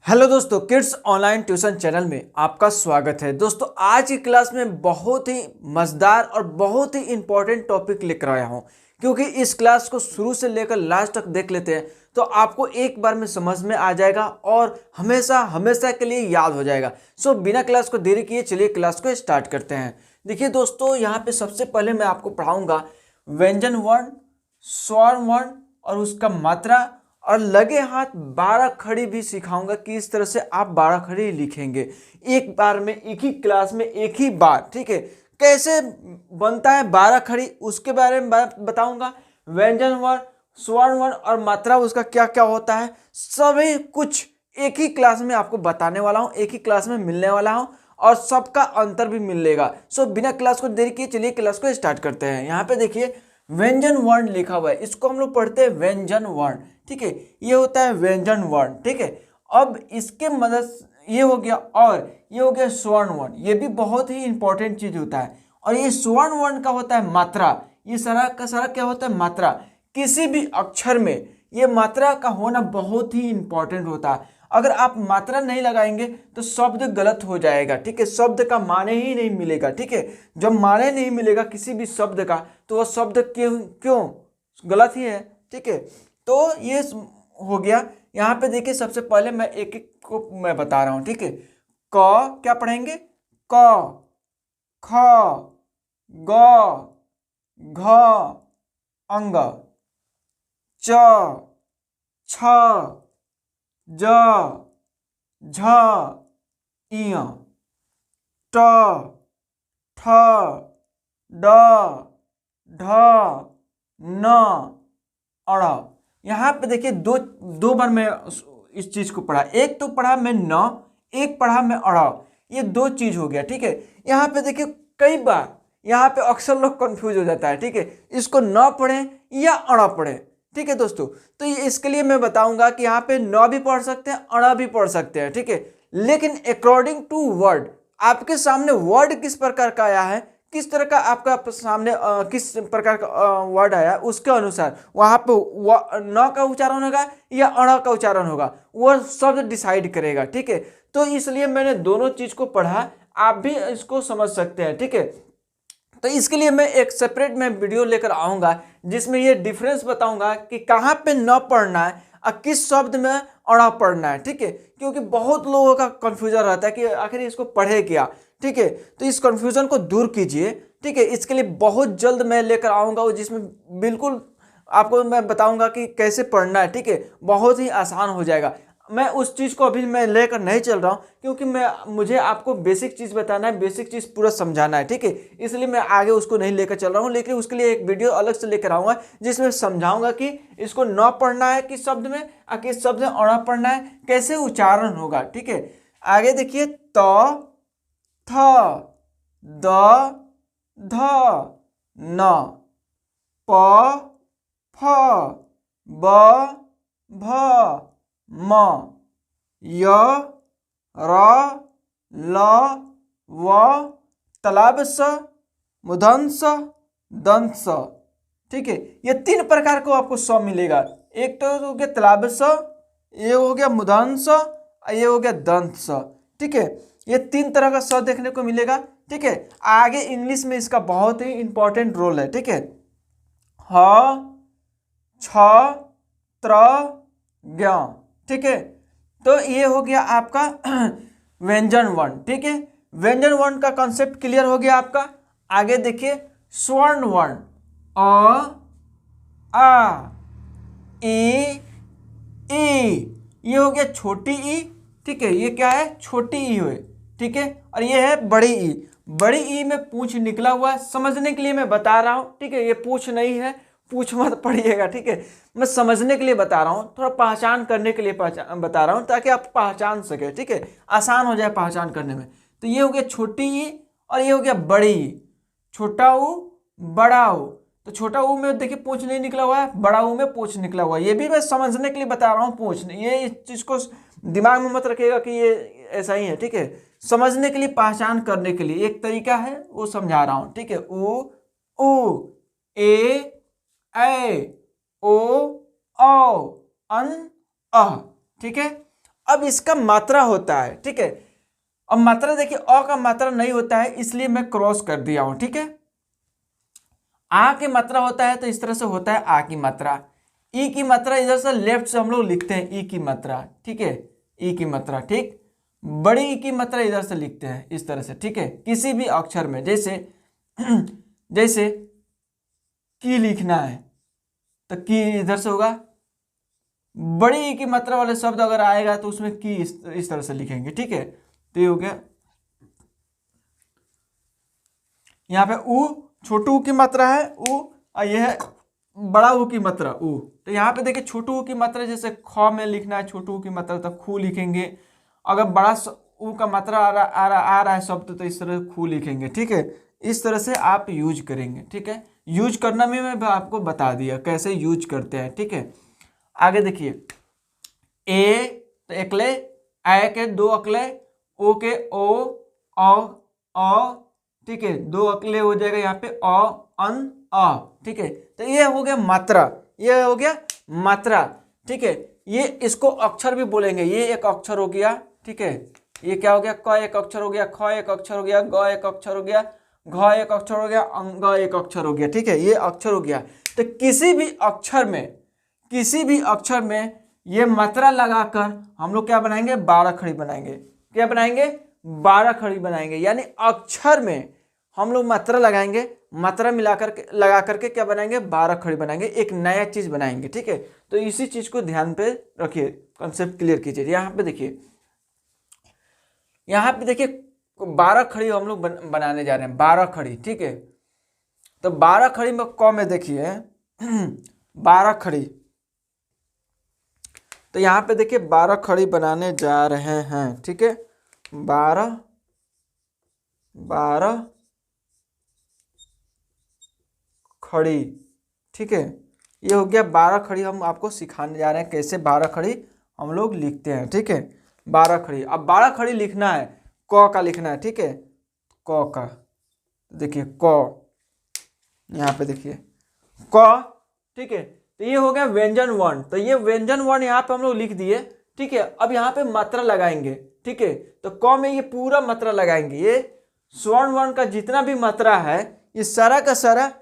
Hello दोस्तों, kids online tuition channel में आपका स्वागत है। दोस्तों, आज की क्लास में बहुत ही मज़ेदार और बहुत ही इंपॉर्टेंट टॉपिक लेकर आया हूं, क्योंकि इस क्लास को शुरू से लेकर लास्ट तक देख लेते हैं तो आपको एक बार में समझ में आ जाएगा और हमेशा हमेशा के लिए याद हो जाएगा। सो बिना क्लास को देरी किए चलिए क्लास को स्टार्ट करते हैं। देखिए दोस्तों, यहाँ पे सबसे पहले मैं आपको पढ़ाऊंगा व्यंजन वर्ण, स्वर वर्ण और उसका मात्रा, और लगे हाथ 12 खड़ी भी सिखाऊंगा कि इस तरह से आप 12 खड़ी लिखेंगे एक बार में, एक ही क्लास में, एक ही बार। ठीक है, कैसे बनता है 12 खड़ी उसके बारे में बताऊंगा। व्यंजन वर्ण, स्वर्ण वर्ण और मात्रा उसका क्या क्या होता है, सभी कुछ एक ही क्लास में आपको बताने वाला हूं, एक ही क्लास में मिलने वाला हूं और सबका अंतर भी मिलेगा। सो बिना क्लास को देरी किए चलिए क्लास को स्टार्ट करते हैं। यहाँ पे देखिए व्यंजन वर्ण लिखा हुआ है, इसको हम लोग पढ़ते हैं व्यंजन वर्ण। ठीक है, ये होता है व्यंजन वर्ण। ठीक है, अब इसके मदद ये हो गया, और ये हो गया स्वर्ण वर्ण, ये भी बहुत ही इंपॉर्टेंट चीज होता है। और ये स्वर्ण वर्ण का होता है मात्रा, ये सारा का सारा क्या होता है, मात्रा। किसी भी अक्षर में ये मात्रा का होना बहुत ही इंपॉर्टेंट होता है। अगर आप मात्रा नहीं लगाएंगे तो शब्द गलत हो जाएगा। ठीक है, शब्द का माने ही नहीं मिलेगा। ठीक है, जब माने नहीं मिलेगा किसी भी शब्द का तो वह शब्द क्यों क्यों गलत ही है। ठीक है, तो ये हो गया। यहाँ पे देखिए सबसे पहले मैं एक एक को मैं बता रहा हूँ। ठीक है, क क्या पढ़ेंगे, क, ख, ग, घ, अंग, च, छ, ज, झ, इय, ट, ठ, ड, ढ, न, अड़। यहाँ पे देखिए दो दो बार मैं इस चीज को पढ़ा, एक तो पढ़ा मैं न, एक पढ़ा मैं अड़, ये दो चीज हो गया। ठीक है, यहाँ पे देखिए कई बार यहाँ पे अक्सर लोग कंफ्यूज हो जाता है। ठीक है, इसको न पढ़ें या अड़ पढ़ें। ठीक है दोस्तों, तो इसके लिए मैं बताऊंगा कि यहाँ पे न भी पढ़ सकते हैं, अड़ भी पढ़ सकते हैं। ठीक है, लेकिन अकॉर्डिंग टू वर्ड, आपके सामने वर्ड किस प्रकार का आया है, किस तरह का आपका सामने किस प्रकार का वर्ड आया उसके अनुसार वहां पे न का उच्चारण होगा या अण का उच्चारण होगा, वह शब्द डिसाइड करेगा। ठीक है, तो इसलिए मैंने दोनों चीज को पढ़ा, आप भी इसको समझ सकते हैं। ठीक है, तो इसके लिए मैं एक सेपरेट में वीडियो लेकर आऊंगा जिसमें ये डिफरेंस बताऊंगा कि कहाँ पे न पढ़ना है और किस शब्द में अड़ा पढ़ना है। ठीक है, क्योंकि बहुत लोगों का कंफ्यूजन रहता है कि आखिर इसको पढ़े क्या। ठीक है, तो इस कंफ्यूजन को दूर कीजिए। ठीक है, इसके लिए बहुत जल्द मैं लेकर आऊंगा जिसमें बिल्कुल आपको मैं बताऊंगा कि कैसे पढ़ना है। ठीक है, बहुत ही आसान हो जाएगा। मैं उस चीज़ को अभी मैं लेकर नहीं चल रहा हूँ क्योंकि मुझे आपको बेसिक चीज़ बताना है, बेसिक चीज़ पूरा समझाना है। ठीक है, इसलिए मैं आगे उसको नहीं लेकर चल रहा हूँ, लेकिन उसके लिए एक वीडियो अलग से लेकर आऊँगा जिसमें समझाऊंगा कि इसको न पढ़ना है किस शब्द में और किस शब्द में अड़ा पढ़ना है, कैसे उच्चारण होगा। ठीक है, आगे देखिए त, थ, द, ध, न, प, फ, ब, भ, म, य, र, ल, व, तालाब स, मूर्धन्य स, दंत स। ठीक है, ये तीन प्रकार को आपको स मिलेगा। एक तो हो गया तालाब स, ये हो गया मूर्धन्य स, ये हो गया दंत स। ठीक है, ये तीन तरह का स देखने को मिलेगा। ठीक है, आगे इंग्लिश में इसका बहुत ही इंपॉर्टेंट रोल है। ठीक है, ह, छ, त्र, ज्ञ। ठीक है, तो ये हो गया आपका व्यंजन वर्ण। ठीक है, व्यंजन वर्ण का कॉन्सेप्ट क्लियर हो गया आपका। आगे देखिए स्वर्ण वर्ण, अ, आ, ई, ये हो गया छोटी ई। ठीक है, ये क्या है, छोटी ई है। ठीक है, और ये है बड़ी ई। बड़ी ई में पूंछ निकला हुआ है, समझने के लिए मैं बता रहा हूं। ठीक है, ये पूंछ नहीं है, पूंछ मत पढ़िएगा। ठीक है, मैं समझने के लिए बता रहा हूँ, थोड़ा पहचान करने के लिए बता रहा हूँ ताकि आप पहचान सके। ठीक है, आसान हो जाए पहचान करने में। तो ये हो गया छोटी ई और ये हो गया बड़ी ई। छोटा ऊ, बड़ा ऊ। तो छोटा ऊ में देखिए पूंछ नहीं निकला हुआ है, बड़ा ऊ में पूंछ निकला हुआ है। ये भी मैं समझने के लिए बता रहा हूँ, पूंछ नहीं, ये इस चीज को दिमाग में मत रखिएगा कि ये ऐसा ही है। ठीक है, समझने के लिए, पहचान करने के लिए एक तरीका है, वो समझा रहा हूँ। ठीक है, उ, ए, ओ, औ, अन, अह। ठीक है, अब इसका मात्रा होता है, ठीक है। अब मात्रा देखिए, अ का मात्रा नहीं होता है इसलिए मैं क्रॉस कर दिया हूं, ठीक है। आ की मात्रा होता है तो इस तरह से होता है आ की मात्रा। ई की मात्रा इधर से लेफ्ट से हम लोग लिखते हैं ई की मात्रा, ठीक है, ई की मात्रा, ठीक। बड़ी ई की मात्रा इधर से लिखते हैं इस तरह से, ठीक है। किसी भी अक्षर में जैसे जैसे की लिखना है तो की इधर से होगा। बड़ी ई की मात्रा वाले शब्द अगर आएगा तो उसमें की इस तरह से लिखेंगे, ठीक है। तो ये हो गया। यहाँ पे ऊ छोटू ऊ की मात्रा है ऊ, और यह है बड़ा ऊ की मात्रा ऊ। तो यहाँ पे देखिए छोटू ऊ की मात्रा जैसे ख में लिखना है छोटू ऊ की मात्रा तो खू लिखेंगे। अगर बड़ा ऊ का मात्रा आ रहा है शब्द तो इस तरह खू लिखेंगे, ठीक है। इस तरह से आप यूज करेंगे, ठीक है। यूज करना में मैं आपको बता दिया कैसे यूज करते हैं, ठीक है। आगे देखिए, ए तो एकले, ए के दो अकले, ओ के ओ, औ, ठीक है, दो अकले हो जाएगा यहाँ पे अ, अन, अ, ठीक है। तो ये हो गया मात्रा, ये हो गया मात्रा, ठीक है। ये इसको अक्षर भी बोलेंगे, ये एक अक्षर हो गया, ठीक है। ये क्या हो गया, क एक अक्षर हो गया, ख एक अक्षर हो गया, ग एक अक्षर हो गया, घ एक अक्षर हो गया, अंग एक अक्षर हो गया, ठीक है। ये अक्षर हो गया। तो किसी भी अक्षर में ये मात्रा लगाकर हम लोग क्या बनाएंगे, 12 खड़ी बनाएंगे। क्या बनाएंगे, 12 खड़ी बनाएंगे। यानी अक्षर में हम लोग मात्रा लगाएंगे, मात्रा मिलाकर के लगा करके क्या बनाएंगे, 12 खड़ी बनाएंगे, एक नया चीज बनाएंगे, ठीक है। तो इसी चीज को ध्यान पे रखिए, कंसेप्ट क्लियर कीजिए। यहाँ पे देखिए, 12 खड़ी हम लोग बनाने जा रहे हैं, 12 खड़ी, ठीक है। तो 12 खड़ी में क में देखिए 12 खड़ी, तो यहाँ पे देखिए 12 खड़ी बनाने जा रहे हैं, ठीक है। 12 खड़ी, ठीक है। ये हो गया 12 खड़ी। हम आपको सिखाने जा रहे हैं कैसे 12 खड़ी हम लोग लिखते हैं, ठीक है। 12 खड़ी। अब 12 खड़ी लिखना है, क का लिखना है, ठीक है। क का देखिए क, यहाँ पे देखिए क, ठीक है। तो ये हो गया व्यंजन वर्ण। तो ये व्यंजन वर्ण यहाँ पे हम लोग लिख दिए, ठीक है। अब यहाँ पे मात्रा लगाएंगे, ठीक है। तो क में ये पूरा मात्रा लगाएंगे, ये स्वर्ण वर्ण का जितना भी मात्रा है ये सारा का सारा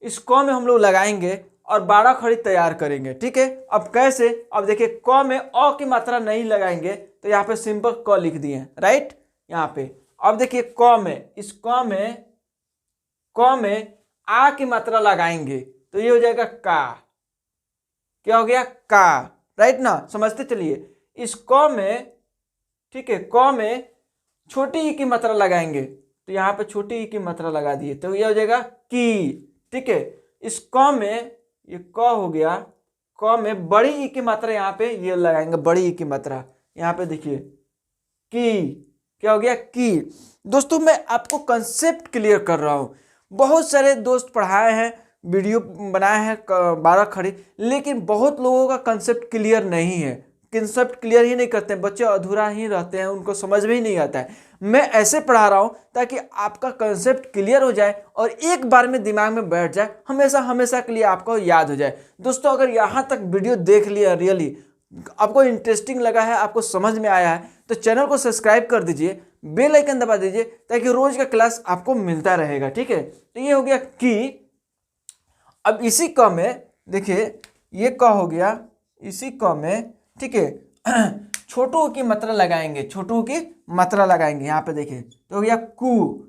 इस क में हम लोग लगाएंगे और 12 खड़ी तैयार करेंगे, ठीक है। अब कैसे, अब देखिए क में अ की मात्रा नहीं लगाएंगे तो यहाँ पे सिंपल क लिख दिए, राइट, यहाँ पे। अब देखिए क में, इस क में आ की मात्रा लगाएंगे तो ये हो जाएगा का। क्या हो गया, का, राइट ना, समझते चलिए। इस क में, ठीक है, क में छोटी ई की मात्रा लगाएंगे तो यहाँ पे छोटी ई की मात्रा लगा दिए तो ये हो जाएगा की, ठीक है। इस क में, ये क हो गया, क में बड़ी ई की मात्रा यहाँ पे ये लगाएंगे, बड़ी ई की मात्रा यहाँ पे देखिए की। क्या हो गया, की। दोस्तों मैं आपको कंसेप्ट क्लियर कर रहा हूँ। बहुत सारे दोस्त पढ़ाए हैं, वीडियो बनाए हैं 12 खड़ी, लेकिन बहुत लोगों का कंसेप्ट क्लियर नहीं है, कंसेप्ट क्लियर ही नहीं करते हैं, बच्चे अधूरा ही रहते हैं, उनको समझ में ही नहीं आता है। मैं ऐसे पढ़ा रहा हूँ ताकि आपका कंसेप्ट क्लियर हो जाए और एक बार में दिमाग में बैठ जाए, हमेशा हमेशा के लिए आपको याद हो जाए। दोस्तों अगर यहाँ तक वीडियो देख लिया, रियली आपको इंटरेस्टिंग लगा है, आपको समझ में आया है, तो चैनल को सब्सक्राइब कर दीजिए, बेल आइकन दबा दीजिए ताकि रोज का क्लास आपको मिलता रहेगा, ठीक है। तो ये हो गया की। अब इसी क में देखिए, ये क हो गया, इसी क में, ठीक है, छोटू की मात्रा लगाएंगे, छोटू की मात्रा लगाएंगे यहाँ पे देखिए तो हो गया कु।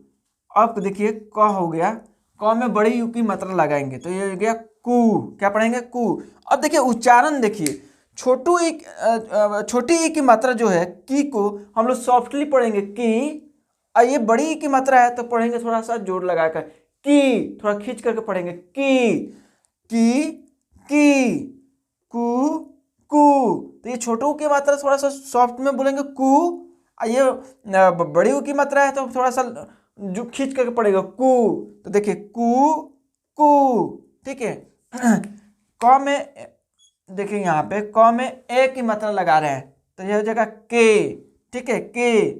अब देखिए क हो गया, क में बड़ी यू की मात्रा लगाएंगे तो ये हो गया कु। क्या पढ़ेंगे, कु। अब देखिए उच्चारण देखिए, छोटी ई की मात्रा जो है की को हम लोग सॉफ्टली पढ़ेंगे की, और ये बड़ी ई की मात्रा है तो पढ़ेंगे थोड़ा सा जोर लगाकर की, थोड़ा खींच करके पढ़ेंगे की कु कु। तो ये छोटू की मात्रा थोड़ा सा सॉफ्ट में बोलेंगे कु, और ये बड़ी ऊ की मात्रा है तो थोड़ा सा जो खींच करके पढ़ेगा कु। तो देखिए कु कु, ठीक है। क में देखिए, यहाँ पे क में ए की मात्रा लगा रहे हैं तो ये हो जाएगा के, ठीक है, के।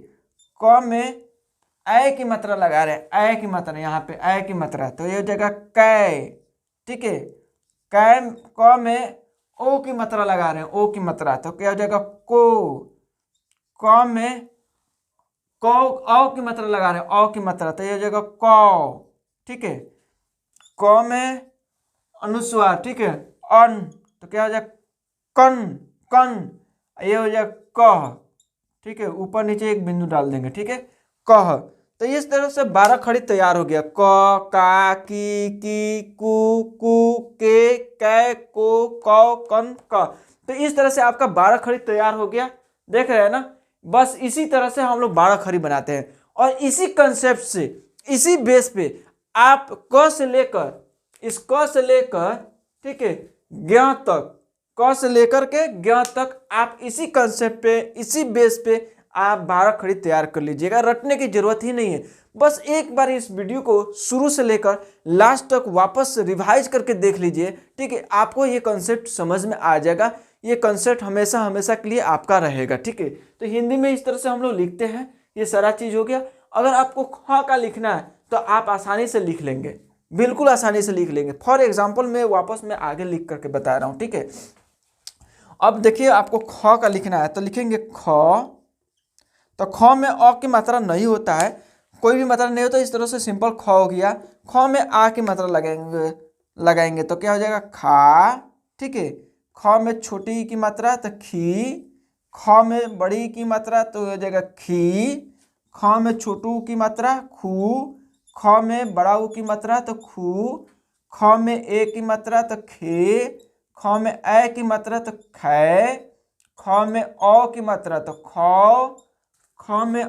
क में ए की मात्रा लगा रहे हैं, ए की मात्रा, यहाँ पे ए की मात्रा तो ये हो जाएगा कै, ठीक है। कै, क में ओ की मात्रा लगा रहे हैं, ओ की मात्रा तो क्या हो जाएगा को, क में कौ औ की मात्रा लगा रहे हैं, औ की मात्रा, तो ये हो जाएगा कौ, ठीक है। क में अनुस्वार, ठीक है, अन, तो क्या हो जाएगा कन, कन, ये हो जाएगा कह, ठीक है, ऊपर नीचे एक बिंदु डाल देंगे, ठीक है, कह। तो इस तरह से 12 खड़ी तैयार हो गया, क, का, की, कु, के, कै, को, कौ, कन, क। तो इस तरह से आपका 12 खड़ी तैयार हो गया, देख रहे हैं ना। बस इसी तरह से हम लोग 12 खड़ी बनाते हैं, और इसी कंसेप्ट से, इसी बेस पे आप क से लेकर, इस क से लेकर, ठीक है, ज्ञ तक, क से लेकर के ज्ञ तक आप इसी कंसेप्ट पे, इसी बेस पे आप 12 खड़ी तैयार कर लीजिएगा। रटने की जरूरत ही नहीं है, बस एक बार इस वीडियो को शुरू से लेकर लास्ट तक वापस रिवाइज करके देख लीजिए, ठीक है, आपको ये कंसेप्ट समझ में आ जाएगा। ये कंसेप्ट हमेशा हमेशा के लिए आपका रहेगा, ठीक है। तो हिंदी में इस तरह से हम लोग लिखते हैं, ये सारा चीज हो गया। अगर आपको ख का लिखना है तो आप आसानी से लिख लेंगे, बिल्कुल आसानी से लिख लेंगे। फॉर एग्जाम्पल मैं आगे लिख करके बता रहा हूँ, ठीक है। अब देखिए, आपको ख का लिखना है तो लिखेंगे ख, तो ख में अ की मात्रा नहीं होता है, कोई भी मात्रा नहीं होता, इस तरह से सिंपल ख हो गया। ख में आ की मात्रा लगाएंगे तो क्या हो जाएगा खा, ठीक है। ख में छोटी की मात्रा तो खी, ख में बड़ी की मात्रा तो हो जाएगा खी, ख में छोटू की मात्रा खू, ख में बड़ा ऊ की मात्रा तो खू, ख में ए की मात्रा तो खे, ख में ए की मात्रा तो खे, ख में औ की मात्रा तो खौ, ख में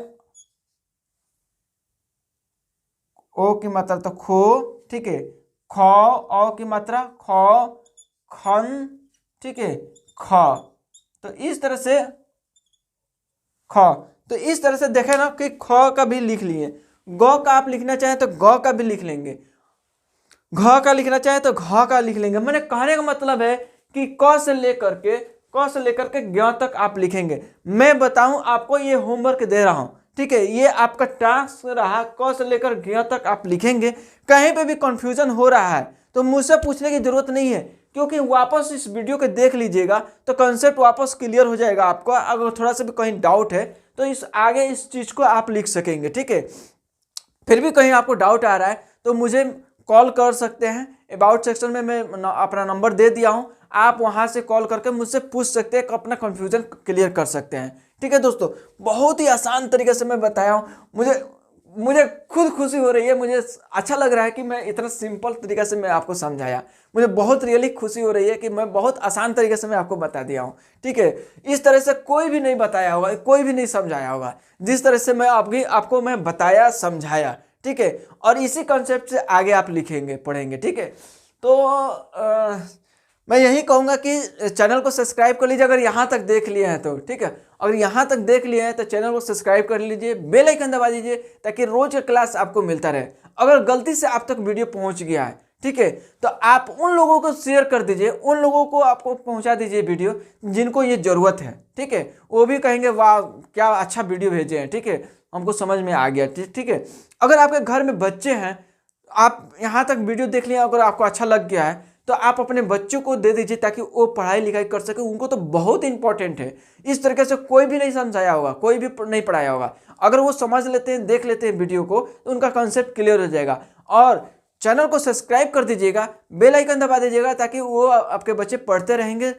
ओ की मात्रा तो खो, ठीक है। ख, औ की मात्रा खौ, खन, ठीक है, ख। तो इस तरह से ख, तो इस तरह से देखे ना कि ख का भी लिख लिए, ग का आप लिखना चाहें तो ग का भी लिख लेंगे, घ का लिखना चाहे तो घ का लिख लेंगे। मैंने कहने का मतलब है कि क से लेकर के ज्ञ तक आप लिखेंगे। मैं बताऊं आपको, ये होमवर्क दे रहा हूं, ठीक है, ये आपका टास्क रहा, क से लेकर ज्ञ तक आप लिखेंगे। कहीं पे भी कंफ्यूजन हो रहा है तो मुझसे पूछने की जरूरत नहीं है, क्योंकि वापस इस वीडियो को देख लीजिएगा तो कंसेप्ट वापस क्लियर हो जाएगा आपको। अगर थोड़ा सा भी कहीं डाउट है तो इस चीज को आप लिख सकेंगे, ठीक है। फिर भी कहीं आपको डाउट आ रहा है तो मुझे कॉल कर सकते हैं, अबाउट सेक्शन में मैं अपना नंबर दे दिया हूं, आप वहां से कॉल करके मुझसे पूछ सकते हैं, अपना कंफ्यूजन क्लियर कर सकते हैं, ठीक है दोस्तों। बहुत ही आसान तरीके से मैं बताया हूं, मुझे खुद खुशी हो रही है, मुझे अच्छा लग रहा है कि मैं इतना सिंपल तरीके से मैं आपको समझाया। मुझे बहुत रियली खुशी हो रही है कि मैं बहुत आसान तरीके से मैं आपको बता दिया हूं, ठीक है। इस तरह से कोई भी नहीं बताया होगा, कोई भी नहीं समझाया होगा, जिस तरह से मैं आपको मैं बताया, समझाया, ठीक है। और इसी कंसेप्ट से आगे आप लिखेंगे, पढ़ेंगे, ठीक है। तो मैं यही कहूँगा कि चैनल को सब्सक्राइब कर लीजिए, अगर यहाँ तक देख लिए हैं तो, ठीक है। अगर यहाँ तक देख लिए हैं तो चैनल को सब्सक्राइब कर लीजिए, बेल आइकन दबा दीजिए, ताकि रोज का क्लास आपको मिलता रहे। अगर गलती से आप तक वीडियो पहुँच गया है, ठीक है, तो आप उन लोगों को शेयर कर दीजिए, उन लोगों को आपको पहुँचा दीजिए वीडियो जिनको ये ज़रूरत है, ठीक है। वो भी कहेंगे वाह क्या अच्छा वीडियो भेजे हैं, ठीक है, हमको समझ में आ गया, ठीक है। अगर आपके घर में बच्चे हैं, आप यहाँ तक वीडियो देख लिया, अगर आपको अच्छा लग गया है तो आप अपने बच्चों को दे दीजिए, ताकि वो पढ़ाई लिखाई कर सके, उनको तो बहुत इंपॉर्टेंट है। इस तरीके से कोई भी नहीं समझाया होगा, कोई भी नहीं पढ़ाया होगा, अगर वो समझ लेते हैं, देख लेते हैं वीडियो को, तो उनका कंसेप्ट क्लियर हो जाएगा। और चैनल को सब्सक्राइब कर दीजिएगा, बेल आइकन दबा दीजिएगा, ताकि वो आपके बच्चे पढ़ते रहेंगे,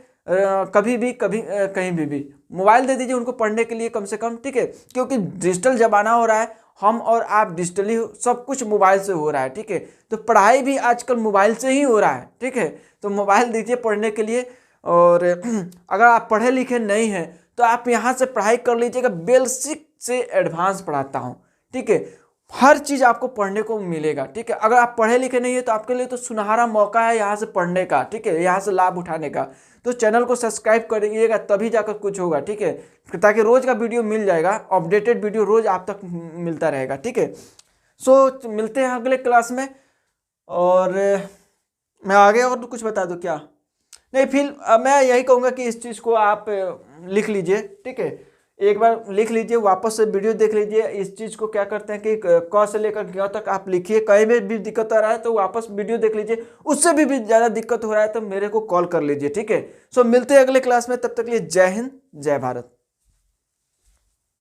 कभी भी कहीं भी मोबाइल दे दीजिए उनको पढ़ने के लिए कम से कम, ठीक है, क्योंकि डिजिटल जमाना हो रहा है, हम और आप डिजिटली सब कुछ मोबाइल से हो रहा है, ठीक है। तो पढ़ाई भी आजकल मोबाइल से ही हो रहा है, ठीक है। तो मोबाइल दीजिए पढ़ने के लिए। और अगर आप पढ़े लिखे नहीं हैं तो आप यहाँ से पढ़ाई कर लीजिएगा, बेसिक से एडवांस पढ़ाता हूँ, ठीक है। हर चीज़ आपको पढ़ने को मिलेगा, ठीक है। अगर आप पढ़े लिखे नहीं है तो आपके लिए तो सुनहरा मौका है यहाँ से पढ़ने का, ठीक है, यहाँ से लाभ उठाने का। तो चैनल को सब्सक्राइब करिएगा, तभी जाकर कुछ होगा, ठीक है, ताकि रोज का वीडियो मिल जाएगा, अपडेटेड वीडियो रोज आप तक मिलता रहेगा, ठीक है। सो मिलते हैं अगले क्लास में। और मैं आगे और कुछ बता दूं क्या? नहीं, फिर मैं यही कहूँगा कि इस चीज़ को आप लिख लीजिए, ठीक है, एक बार लिख लीजिए, वापस से वीडियो देख लीजिए। इस चीज़ को क्या करते हैं कि क से लेकर ज्ञ तक आप लिखिए, कहीं में भी दिक्कत आ रहा है तो वापस वीडियो देख लीजिए, उससे भी ज़्यादा दिक्कत हो रहा है तो मेरे को कॉल कर लीजिए, ठीक है। सो मिलते हैं अगले क्लास में, तब तक के लिए जय हिंद, जय भारत।